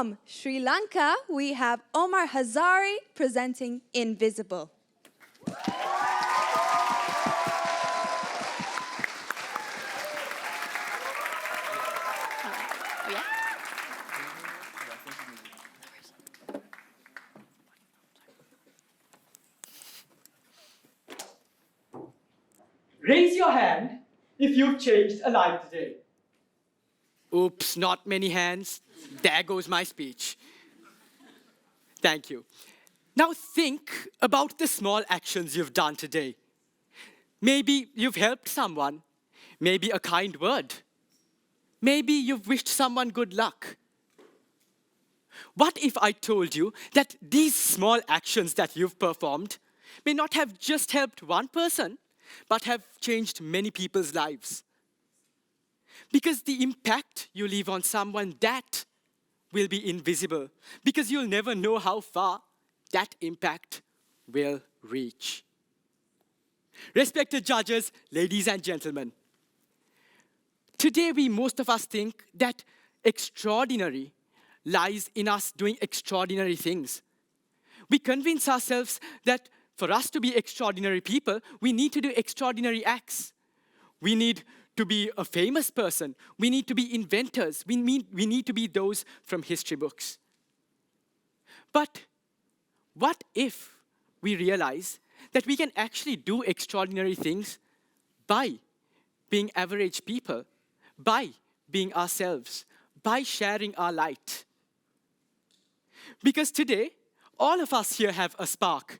From Sri Lanka, we have Omar Hazari presenting Invisible. Raise your hand if you've changed a life today. Oops, not many hands. There goes my speech. Thank you. Now think about the small actions you've done today. Maybe you've helped someone. Maybe a kind word. Maybe you've wished someone good luck. What if I told you that these small actions that you've performed may not have just helped one person, but have changed many people's lives? Because the impact you leave on someone, that will be invisible, because you'll never know how far that impact will reach. Respected judges, ladies and gentlemen, today most of us think that extraordinary lies in us doing extraordinary things. We convince ourselves that for us to be extraordinary people, we need to do extraordinary acts. We need to be a famous person. We need to be inventors. We need to be those from history books. But what if we realize that we can actually do extraordinary things by being average people, by being ourselves, by sharing our light? Because today, all of us here have a spark.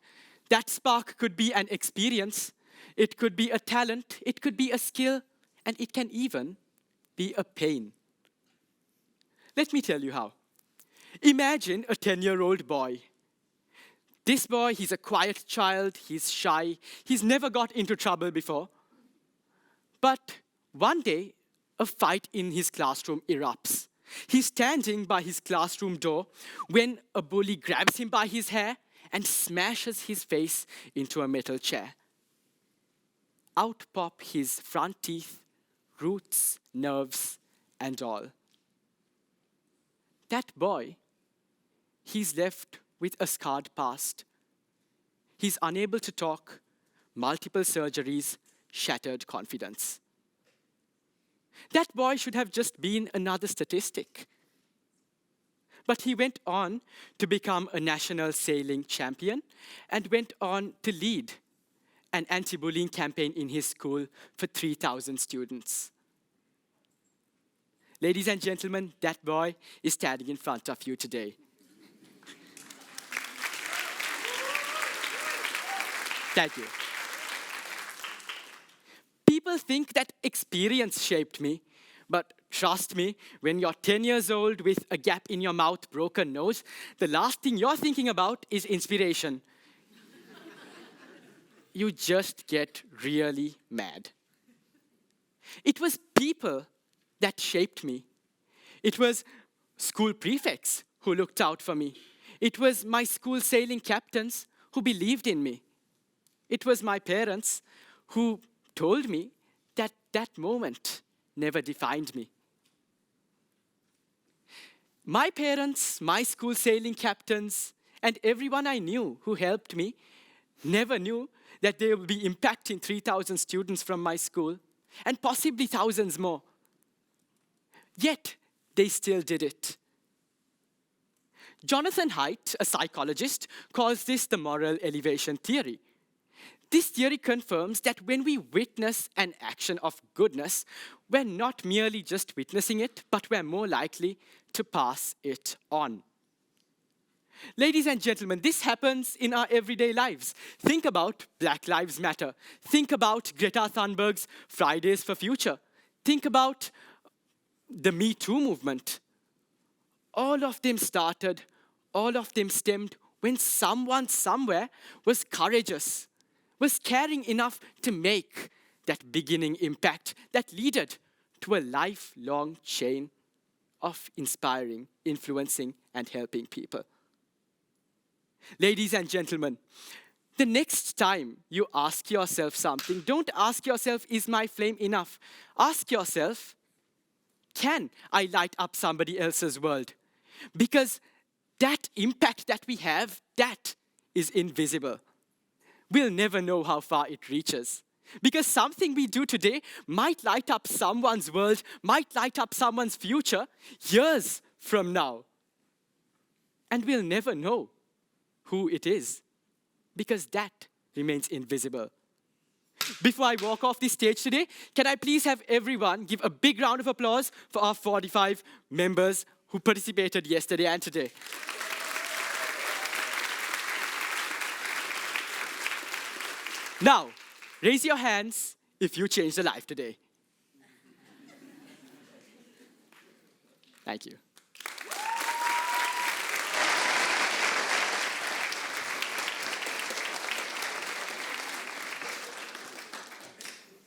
That spark could be an experience, it could be a talent, it could be a skill, and it can even be a pain. Let me tell you how. Imagine a 10-year-old boy. This boy, he's a quiet child, he's shy, he's never got into trouble before. But one day, a fight in his classroom erupts. He's standing by his classroom door when a bully grabs him by his hair and smashes his face into a metal chair. Out pop his front teeth, roots, nerves, and all. That boy, he's left with a scarred past. He's unable to talk, multiple surgeries, shattered confidence. That boy should have just been another statistic. But he went on to become a national sailing champion and went on to lead an anti-bullying campaign in his school for 3,000 students. Ladies and gentlemen, that boy is standing in front of you today. Thank you. People think that experience shaped me, but trust me, when you're 10 years old with a gap in your mouth, broken nose, the last thing you're thinking about is inspiration. You just get really mad. It was people that shaped me. It was school prefects who looked out for me. It was my school sailing captains who believed in me. It was my parents who told me that that moment never defined me. My parents, my school sailing captains, and everyone I knew who helped me never knew that they would be impacting 3,000 students from my school, and possibly thousands more. Yet, they still did it. Jonathan Haidt, a psychologist, calls this the moral elevation theory. This theory confirms that when we witness an action of goodness, we're not merely just witnessing it, but we're more likely to pass it on. Ladies and gentlemen, this happens in our everyday lives. Think about Black Lives Matter. Think about Greta Thunberg's Fridays for Future. Think about the Me Too movement. All of them started, all of them stemmed when someone somewhere was courageous, was caring enough to make that beginning impact that led to a lifelong chain of inspiring, influencing, and helping people. Ladies and gentlemen, the next time you ask yourself something, don't ask yourself, is my flame enough? Ask yourself, can I light up somebody else's world? Because that impact that we have, that is invisible. We'll never know how far it reaches. Because something we do today might light up someone's world, might light up someone's future years from now. And we'll never know who it is, because that remains invisible. Before I walk off this stage today, can I please have everyone give a big round of applause for our 45 members who participated yesterday and today. Now, raise your hands if you changed a life today. Thank you.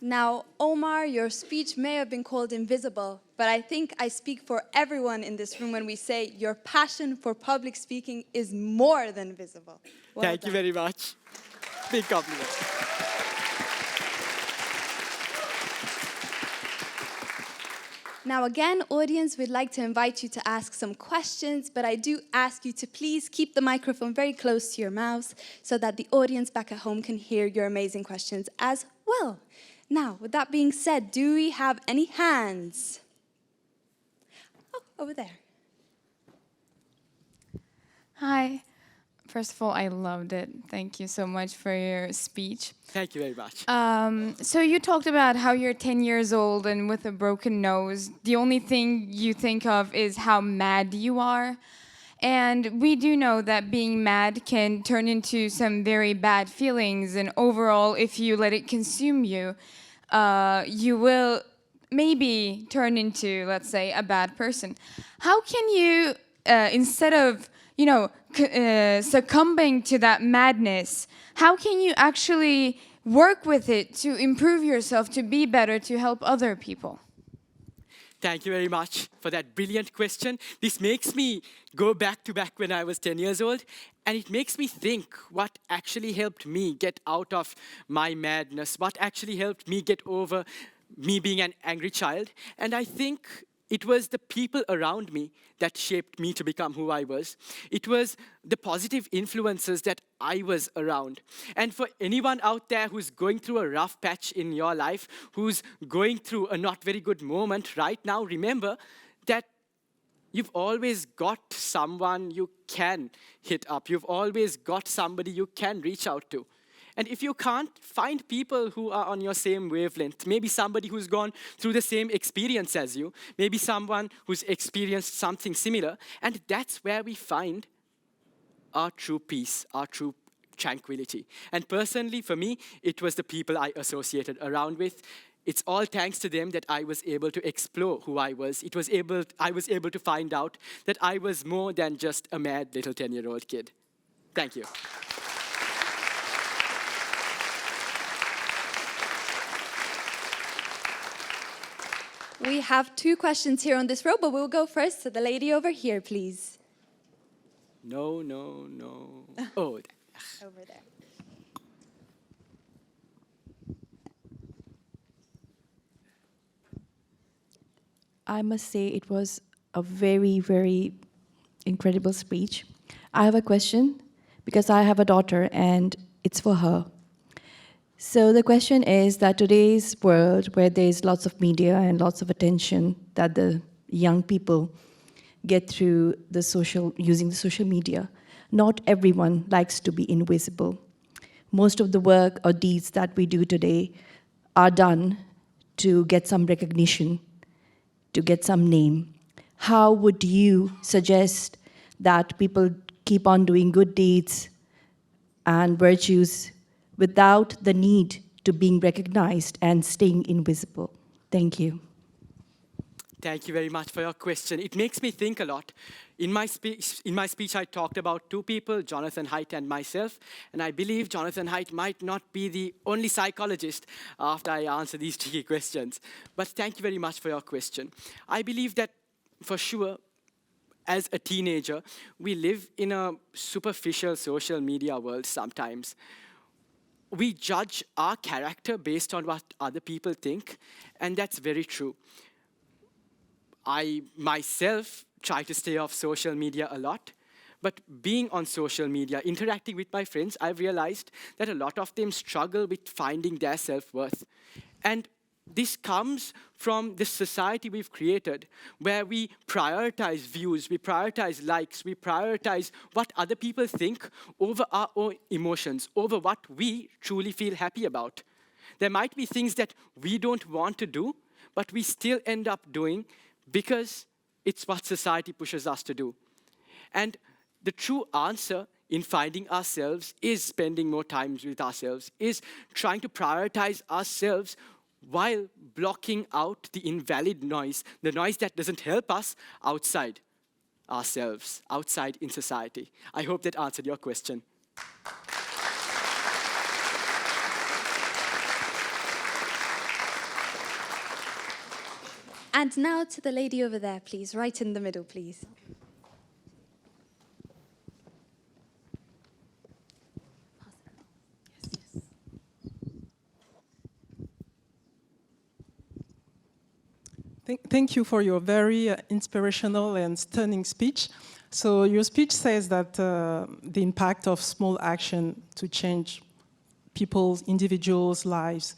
Now, Omar, your speech may have been called invisible, but I think I speak for everyone in this room when we say your passion for public speaking is more than visible. Well Thank you done. very much. Big compliment. Now again, audience, we'd like to invite you to ask some questions, but I do ask you to please keep the microphone very close to your mouths so that the audience back at home can hear your amazing questions as well. Now, with that being said, do we have any hands? Oh, over there. Hi. First of all, I loved it. Thank you so much for your speech. Thank you very much. So you talked about how you're 10 years old and with a broken nose. The only thing you think of is how mad you are. And we do know that being mad can turn into some very bad feelings. And overall, if you let it consume you, you will maybe turn into, let's say, a bad person. How can you, instead of, succumbing to that madness, how can you actually work with it to improve yourself, to be better, to help other people? Thank you very much for that brilliant question. This makes me go back to back when I was 10 years old, and it makes me think what actually helped me get out of my madness, what actually helped me get over me being an angry child. And I think it was the people around me that shaped me to become who I was. It was the positive influences that I was around. And for anyone out there who's going through a rough patch in your life, who's going through a not very good moment right now, remember that you've always got someone you can hit up. You've always got somebody you can reach out to. And if you can't, find people who are on your same wavelength. Maybe somebody who's gone through the same experience as you. Maybe someone who's experienced something similar. And that's where we find our true peace, our true tranquility. And personally, for me, it was the people I associated around with. It's all thanks to them that I was able to explore who I was. I was able to find out that I was more than just a mad little 10-year-old kid. Thank you. We have 2 questions here on this row, but we'll go first to the lady over here, please. No. Oh, Over there. I must say it was a very, very incredible speech. I have a question because I have a daughter and it's for her. So the question is that today's world, where there's lots of media and lots of attention that the young people get through using the social media, not everyone likes to be invisible. Most of the work or deeds that we do today are done to get some recognition, to get some name. How would you suggest that people keep on doing good deeds and virtues without the need to being recognized and staying invisible? Thank you. Thank you very much for your question. It makes me think a lot. In my speech, I talked about 2 people, Jonathan Haidt and myself, and I believe Jonathan Haidt might not be the only psychologist after I answer these tricky questions. But thank you very much for your question. I believe that, for sure, as a teenager, we live in a superficial social media world sometimes. We judge our character based on what other people think, and that's very true. I myself try to stay off social media a lot. But being on social media, interacting with my friends, I've realized that a lot of them struggle with finding their self-worth. And this comes from the society we've created, where we prioritize views, we prioritize likes, we prioritize what other people think over our own emotions, over what we truly feel happy about. There might be things that we don't want to do, but we still end up doing because it's what society pushes us to do. And the true answer in finding ourselves is spending more time with ourselves, is trying to prioritize ourselves while blocking out the invalid noise, the noise that doesn't help us outside ourselves, outside in society. I hope that answered your question. And now to the lady over there, please, right in the middle, please. Thank you for your very inspirational and stunning speech. So your speech says that the impact of small action to change people's, individuals' lives.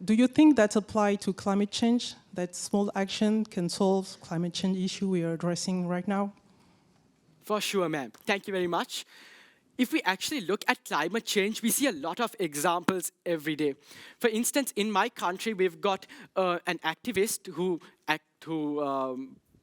Do you think that applies to climate change, that small action can solve climate change issue we are addressing right now? For sure, ma'am. Thank you very much. If we actually look at climate change, we see a lot of examples every day. For instance, in my country, we've got an activist who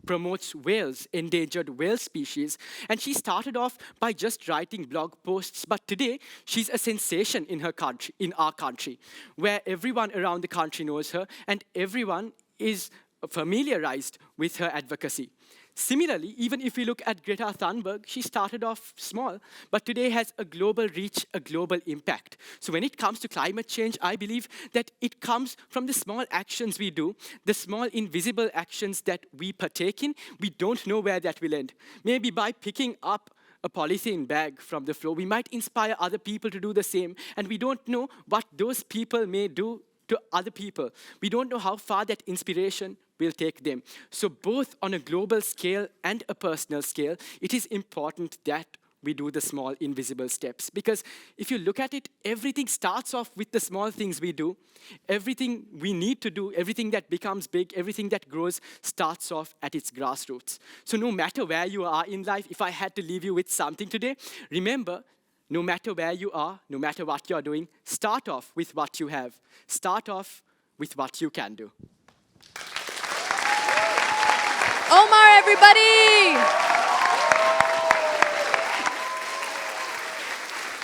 promotes whales, endangered whale species. And she started off by just writing blog posts, but today she's a sensation in her country, in our country, where everyone around the country knows her and everyone is familiarized with her advocacy. Similarly, even if we look at Greta Thunberg, she started off small, but today has a global reach, a global impact. So when it comes to climate change, I believe that it comes from the small actions we do, the small invisible actions that we partake in. We don't know where that will end. Maybe by picking up a polythene bag from the floor, we might inspire other people to do the same, and we don't know what those people may do to other people. We don't know how far that inspiration will take them. So both on a global scale and a personal scale, it is important that we do the small invisible steps. Because if you look at it, everything starts off with the small things we do. Everything we need to do, everything that becomes big, everything that grows starts off at its grassroots. So no matter where you are in life, if I had to leave you with something today, remember, no matter where you are, no matter what you're doing, start off with what you have. Start off with what you can do. Omar, everybody!